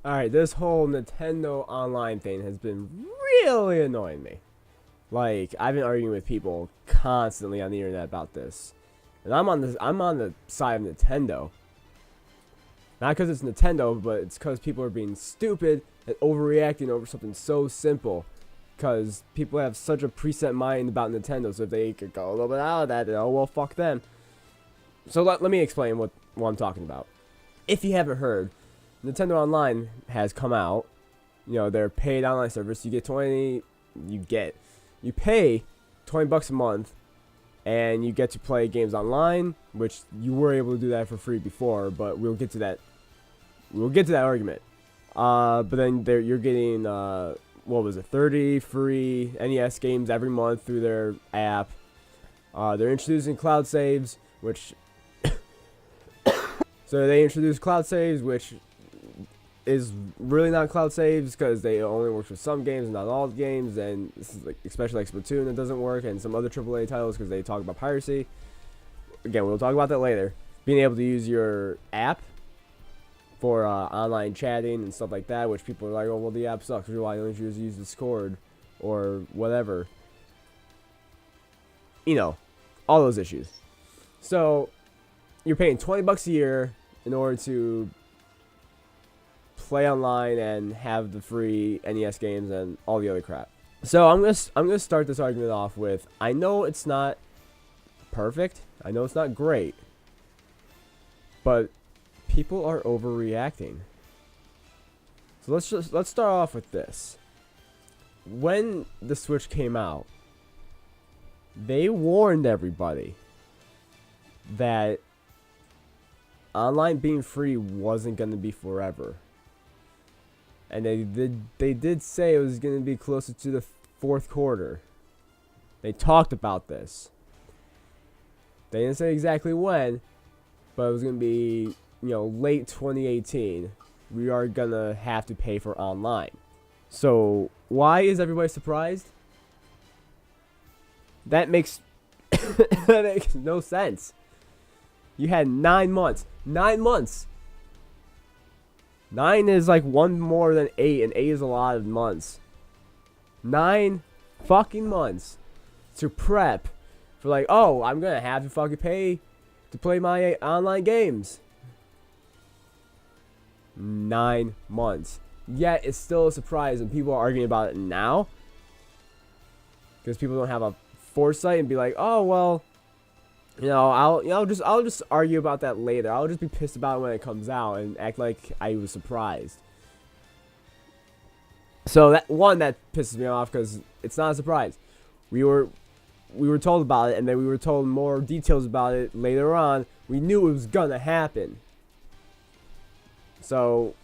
Alright, this whole Nintendo Online thing has been really annoying me. Like, I've been arguing with people constantly on the internet about this. And I'm on the side of Nintendo. Not because it's Nintendo, but it's because people are being stupid and overreacting over something so simple. Because people have such a preset mind about Nintendo, so if they could go a little bit out of that, then, oh well, fuck them. So let me explain what I'm talking about. If you haven't heard, Nintendo Online has come out. You know, their paid online service. You pay $20 a month, and you get to play games online, which you were able to do that for free before, but we'll get to that. We'll get to that argument. But then you're getting what was it, 30 free NES games every month through their app. They're introducing cloud saves, which so they introduced cloud saves, which is really not cloud saves because they only work for some games and not all games, and this is like, especially like Splatoon, that doesn't work, and some other AAA titles because they talk about piracy. Again, we'll talk about that later. Being able to use your app for online chatting and stuff like that, which people are like, oh well, the app sucks. Why don't you just use Discord or whatever? You know, all those issues. So you're paying $20 a year in order to play online and have the free NES games and all the other crap. So I'm gonna start this argument off with, I know it's not perfect, I know it's not great, but people are overreacting. So let's start off with this. When the Switch came out, they warned everybody that online being free wasn't going to be forever. And they did say it was going to be closer to the fourth quarter. They talked about this. They didn't say exactly when, but it was going to be, you know, late 2018. We are going to have to pay for online. So, why is everybody surprised? That makes that makes no sense. You had 9 months. 9 months. 9 is like one more than 8, and 8 is a lot of months. 9 fucking months to prep for, like, oh, I'm gonna have to fucking pay to play my online games. 9 months. Yet it's still a surprise, and people are arguing about it now because people don't have a foresight and be like, oh well, you know, I'll just argue about that later. I'll just be pissed about it when it comes out and act like I was surprised. So that pisses me off because it's not a surprise. We were told about it, and then we were told more details about it later on. We knew it was gonna happen. So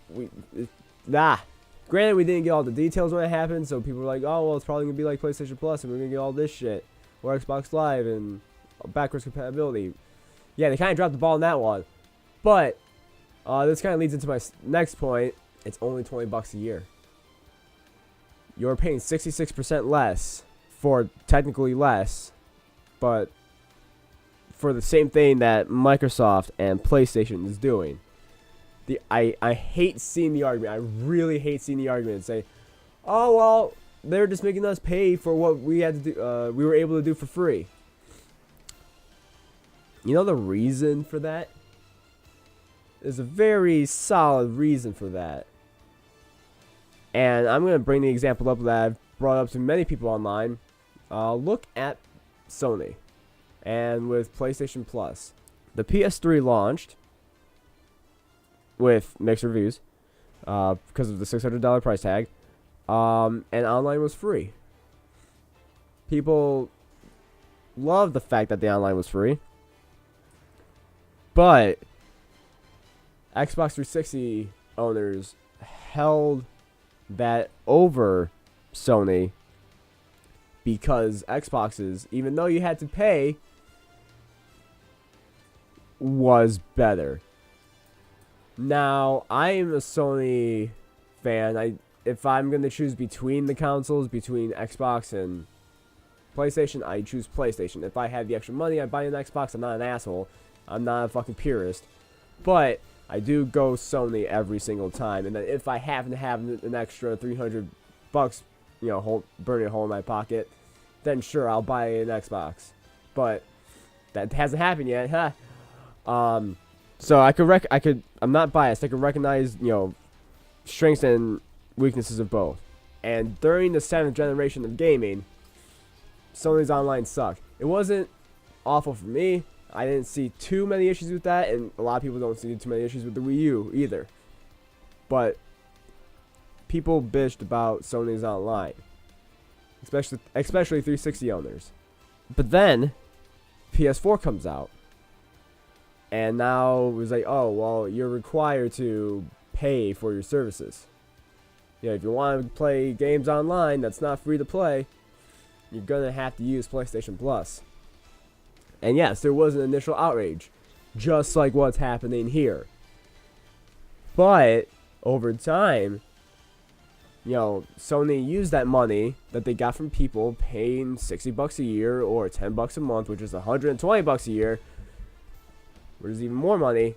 granted, we didn't get all the details when it happened, so people were like, oh well, it's probably gonna be like PlayStation Plus, and we're gonna get all this shit, or Xbox Live and backwards compatibility. Yeah, they kind of dropped the ball on that one. But this kind of leads into my next point. It's only $20 a year. You're paying 66% less for technically less, but for the same thing that Microsoft and PlayStation is doing. I hate seeing the argument. I really hate seeing the argument and say, oh well, they're just making us pay for what we had to do. We were able to do for free. You know the reason for that? There's a very solid reason for that. And I'm going to bring the example up that I've brought up to many people online. Look at Sony and with PlayStation Plus. The PS3 launched with mixed reviews because of the $600 price tag, and online was free. People love the fact that the online was free. But Xbox 360 owners held that over Sony because Xboxes, even though you had to pay, was better. Now, I am a Sony fan. If I'm going to choose between the consoles, between Xbox and PlayStation, I choose PlayStation. If I had the extra money, I'd buy an Xbox. I'm not an asshole. I'm not a fucking purist. But I do go Sony every single time, and then if I happen to have an extra $300, burning a hole in my pocket, then sure, I'll buy an Xbox. But that hasn't happened yet, huh? So I'm not biased. I could recognize, strengths and weaknesses of both. And during the 7th generation of gaming, Sony's online sucked. It wasn't awful for me. I didn't see too many issues with that, and a lot of people don't see too many issues with the Wii U either. But people bitched about Sony's online, especially 360 owners. But then PS4 comes out, and now it was like, oh, well, you're required to pay for your services. If you want to play games online that's not free to play, you're gonna have to use PlayStation Plus. And yes, there was an initial outrage, just like what's happening here. But over time, Sony used that money that they got from people paying $60 a year or $10 a month, which is $120 a year, which is even more money,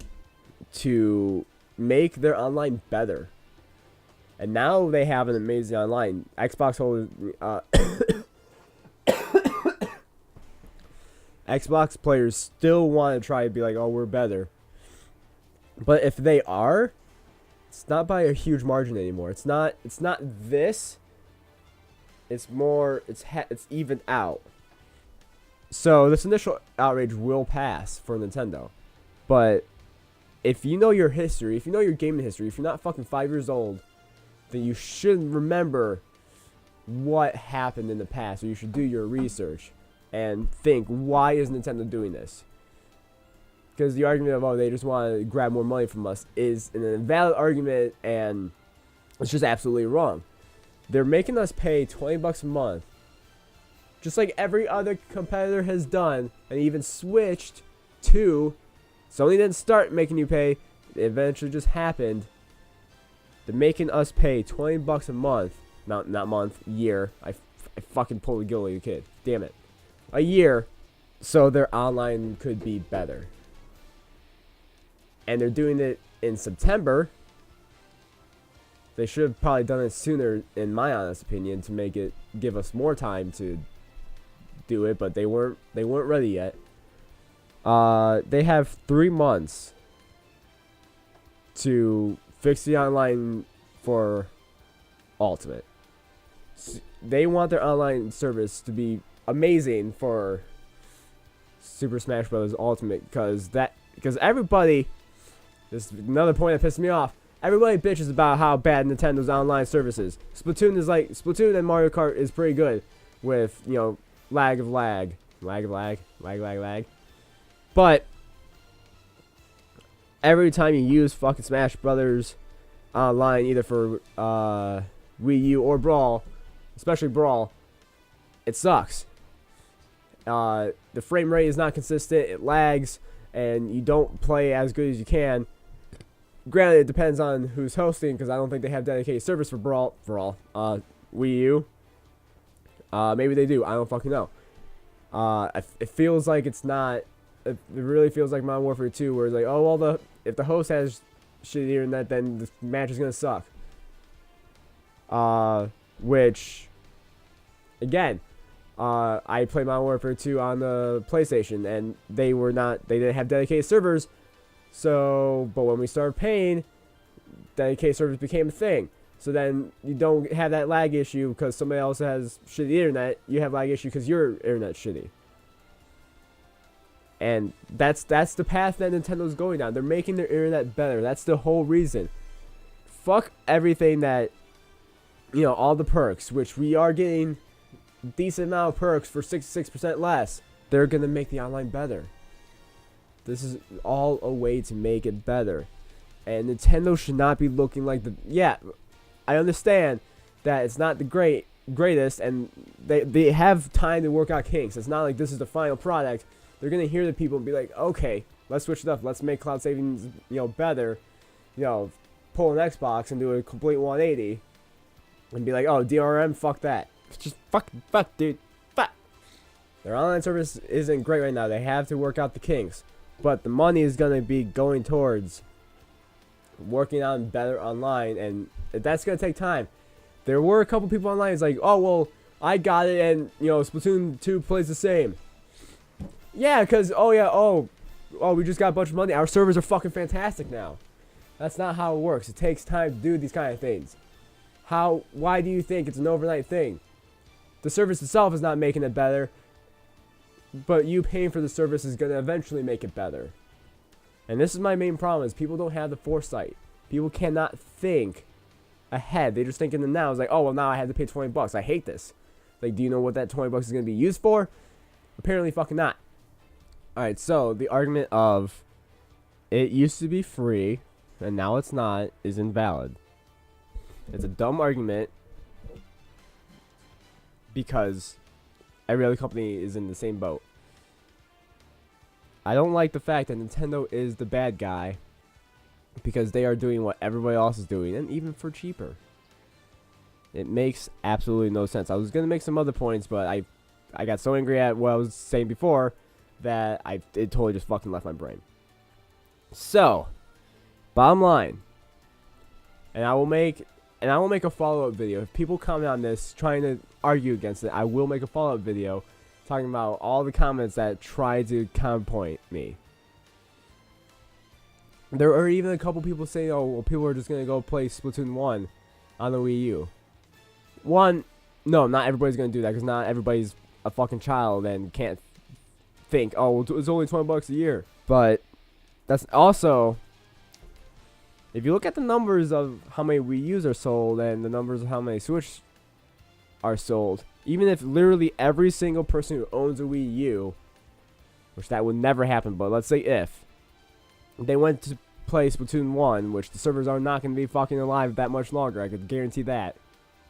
to make their online better. And now they have an amazing online. Xbox players still want to try to be like, oh, we're better. But if they are, it's not by a huge margin anymore. It's not this. It's more, it's evened out. So this initial outrage will pass for Nintendo. But if you know your history, if you know your gaming history, if you're not fucking 5 years old, then you should remember what happened in the past. Or you should do your research and think, why is Nintendo doing this? Because the argument of, oh, they just want to grab more money from us is an invalid argument, and it's just absolutely wrong. They're making us pay $20 a month, just like every other competitor has done, and even switched to. Sony didn't start making you pay, it eventually just happened. They're making us pay $20 a month, not month, year. I fucking pulled a guilty kid. Damn it. A year, so their online could be better. And they're doing it in September. They should have probably done it sooner, in my honest opinion, to give us more time to do it, but they weren't ready yet. They have 3 months to fix the online for Ultimate. They want their online service to be amazing for Super Smash Bros. Ultimate, because everybody, this is another point that pissed me off. Everybody bitches about how bad Nintendo's online service is. Splatoon and Mario Kart is pretty good with, lag. But every time you use fucking Smash Brothers online, either for Wii U or Brawl, especially Brawl, it sucks. The frame rate is not consistent, it lags, and you don't play as good as you can. Granted, it depends on who's hosting, because I don't think they have dedicated service for Brawl, Wii U. Maybe they do, I don't fucking know. It feels like it's not, it really feels like Modern Warfare 2, where it's like, oh, well, if the host has shitty internet, then the match is gonna suck. Which, again, I played Modern Warfare 2 on the PlayStation, and they didn't have dedicated servers. So, but when we started paying, dedicated servers became a thing. So then you don't have that lag issue because somebody else has shitty internet. You have lag issue because your internet's shitty. And that's the path that Nintendo's going down. They're making their internet better. That's the whole reason. Fuck everything that, all the perks, which we are getting decent amount of perks for 66% less. They're going to make the online better. This is all a way to make it better. And Nintendo should not be looking like I understand that it's not the greatest, and they have time to work out kinks. It's not like this is the final product. They're going to hear the people and be like, okay, let's switch it up. Let's make cloud savings, better. Pull an Xbox and do a complete 180. And be like, oh, DRM, fuck that. Just fuck, dude. Fuck. Their online service isn't great right now. They have to work out the kinks. But the money is going to be going towards working on better online, and that's gonna take time. There were a couple people online. It's like, oh well, I got it, and Splatoon 2 plays the same. Yeah, cause we just got a bunch of money. Our servers are fucking fantastic now. That's not how it works. It takes time to do these kind of things. Why do you think it's an overnight thing? The service itself is not making it better, but you paying for the service is gonna eventually make it better. And this is my main problem: is people don't have the foresight. People cannot think ahead. They just think in the now. It's like, oh well, now I have to pay $20. I hate this. Like, do you know what that $20 is gonna be used for? Apparently, fucking not. All right. So the argument of it used to be free and now it's not is invalid. It's a dumb argument because every other company is in the same boat. I don't like the fact that Nintendo is the bad guy because they are doing what everybody else is doing, and even for cheaper. It makes absolutely no sense. I was going to make some other points, but I got so angry at what I was saying before that it totally just fucking left my brain. So, bottom line, and I will make a follow-up video. If people comment on this trying to argue against it, I will make a follow-up video talking about all the comments that try to counterpoint me. There are even a couple people saying, oh, well, people are just going to go play Splatoon 1 on the Wii U. No, not everybody's going to do that because not everybody's a fucking child and can't think, oh, well, it's only $20 a year. But that's also, if you look at the numbers of how many Wii U's are sold and the numbers of how many Switch are sold, even if literally every single person who owns a Wii U, which that would never happen, but let's say if they went to play Splatoon 1, which the servers are not going to be fucking alive that much longer, I could guarantee that,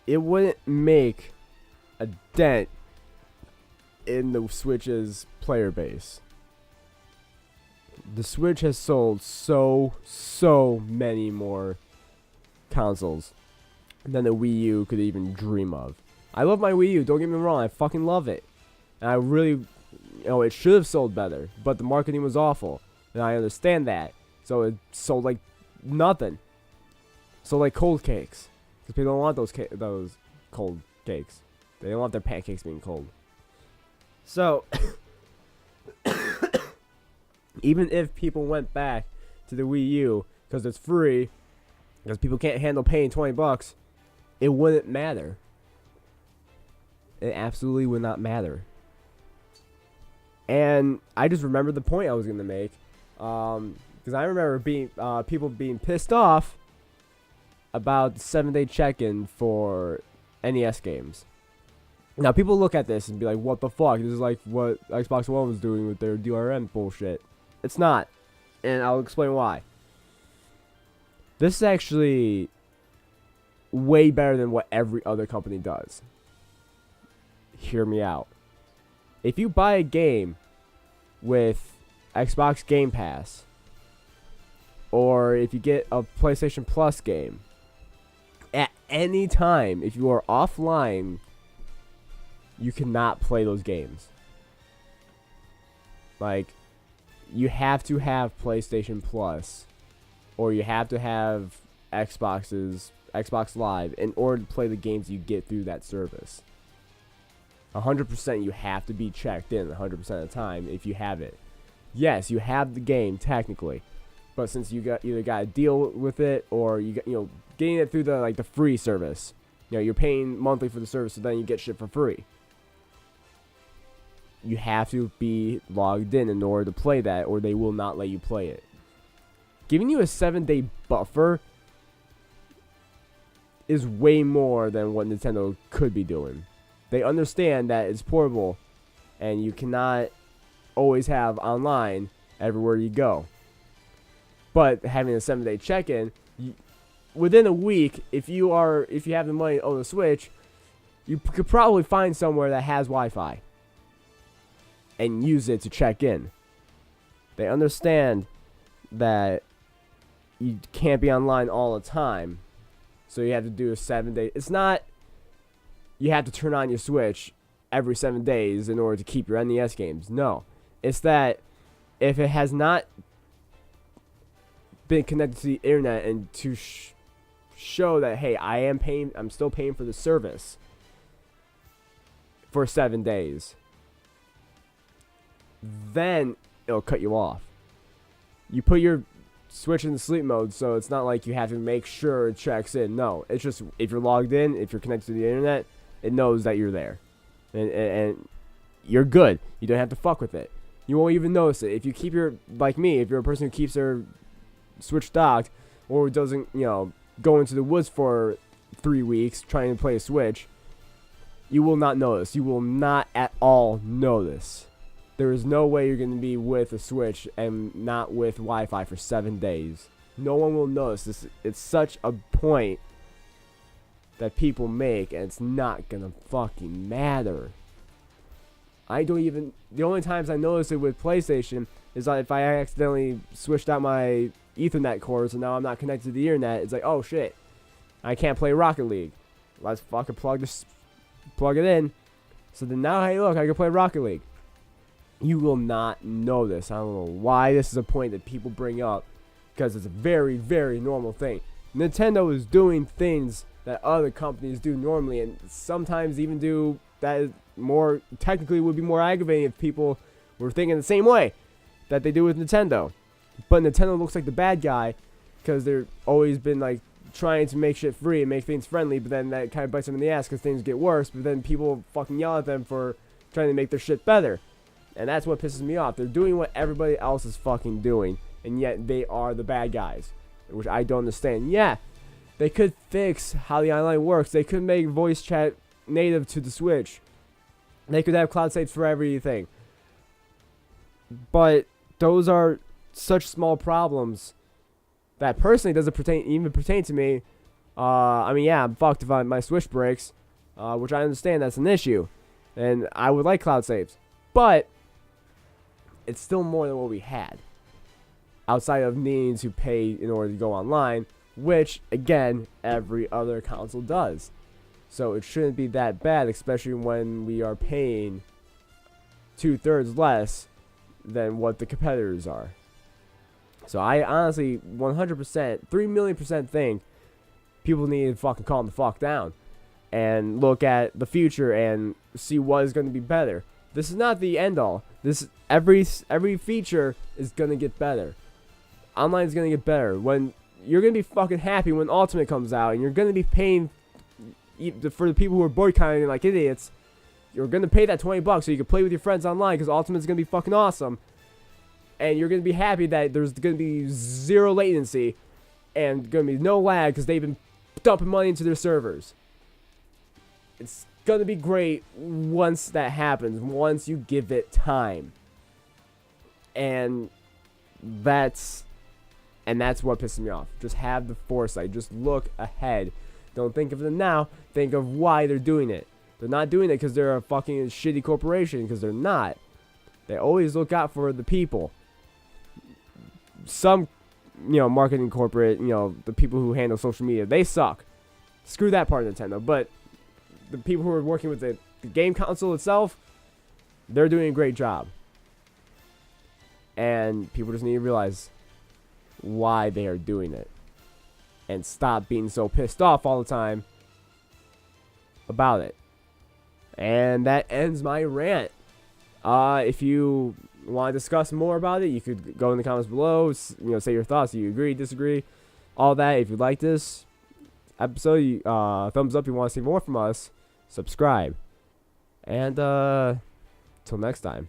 it wouldn't make a dent in the Switch's player base. The Switch has sold so many more consoles than the Wii U could even dream of. I love my Wii U, don't get me wrong, I fucking love it. And I really, it should have sold better, but the marketing was awful. And I understand that. So it sold like nothing. Sold like cold cakes. Because people don't want those cold cakes. They don't want their pancakes being cold. So, even if people went back to the Wii U because it's free, because people can't handle paying $20, it wouldn't matter. It absolutely would not matter. And I just remembered the point I was going to make. Because I remember people being pissed off about the 7-day check-in for NES games. Now, people look at this and be like, what the fuck? This is like what Xbox One was doing with their DRM bullshit. It's not. And I'll explain why. This is actually way better than what every other company does. Hear me out. If you buy a game with Xbox Game Pass, or if you get a PlayStation Plus game, at any time, if you are offline, you cannot play those games. Like, you have to have PlayStation Plus, or you have to have Xbox Live in order to play the games you get through that service. 100% you have to be checked in 100% of the time if you have it. Yes, you have the game technically, but since you either got to deal with it or you got, getting it through the free service, you're paying monthly for the service, so then you get shit for free. You have to be logged in order to play that, or they will not let you play it. Giving you a 7-day buffer is way more than what Nintendo could be doing. They understand that it's portable, and you cannot always have online everywhere you go. But having a 7-day check-in, within a week, if you have the money to own a Switch, you could probably find somewhere that has Wi-Fi and use it to check in. They understand that you can't be online all the time, so you have to do a 7-day. It's not you have to turn on your Switch every 7 days in order to keep your NES games. No. It's that if it has not been connected to the internet and to show that, hey, I'm still paying for the service for 7 days, then it'll cut you off. You put your Switch in the sleep mode, so it's not like you have to make sure it checks in. No, it's just if you're logged in, if you're connected to the internet, it knows that you're there, and you're good. You don't have to fuck with it. You won't even notice it. If you keep like me, if you're a person who keeps their Switch docked or doesn't, go into the woods for 3 weeks trying to play a Switch, you will not notice. You will not at all notice. There is no way you're going to be with a Switch and not with Wi-Fi for 7 days. No one will notice this. It's such a point that people make, and it's not going to fucking matter. The only times I notice it with PlayStation is that if I accidentally switched out my Ethernet cords and now I'm not connected to the internet, it's like, oh shit, I can't play Rocket League. Let's fucking plug it in. So then now, hey look, I can play Rocket League. You will not know this. I don't know why this is a point that people bring up, because it's a very, very normal thing. Nintendo is doing things that other companies do normally, and sometimes even do that is more, technically would be more aggravating if people were thinking the same way that they do with Nintendo. But Nintendo looks like the bad guy because they've always been like trying to make shit free and make things friendly, but then that kind of bites them in the ass because things get worse, but then people fucking yell at them for trying to make their shit better. And that's what pisses me off. They're doing what everybody else is fucking doing, and yet they are the bad guys, which I don't understand. Yeah, they could fix how the online works. They could make voice chat native to the Switch. They could have cloud saves for everything. But those are such small problems that personally doesn't pertain to me. I mean, yeah, I'm fucked if my Switch breaks, which I understand that's an issue, and I would like cloud saves, but it's still more than what we had, outside of needing to pay in order to go online, which, again, every other console does. So it shouldn't be that bad, especially when we are paying 2/3 less than what the competitors are. So I honestly 100%, 3,000,000% think people need to fucking calm the fuck down and look at the future and see what is going to be better. This is not the end all. Every feature is going to get better. Online is going to get better. When you're going to be fucking happy when Ultimate comes out, and you're going to be paying for the people who are boycotting like idiots. You're going to pay that $20 so you can play with your friends online because Ultimate is going to be fucking awesome. And you're going to be happy that there's going to be zero latency and going to be no lag because they've been dumping money into their servers. It's going to be great once that happens, once you give it time. And that's what pisses me off. Just have the foresight. Just look ahead. Don't think of them now. Think of why they're doing it. They're not doing it because they're a fucking shitty corporation, because they're not. They always look out for the people. Some, marketing corporate, the people who handle social media, they suck. Screw that part of Nintendo. But the people who are working with the game console itself, they're doing a great job. And people just need to realize why they are doing it. And stop being so pissed off all the time about it. And that ends my rant. If you want to discuss more about it, you could go in the comments below. Say your thoughts. Do you agree, disagree, all that. If you like this episode, thumbs up. If you want to see more from us, subscribe. And till next time.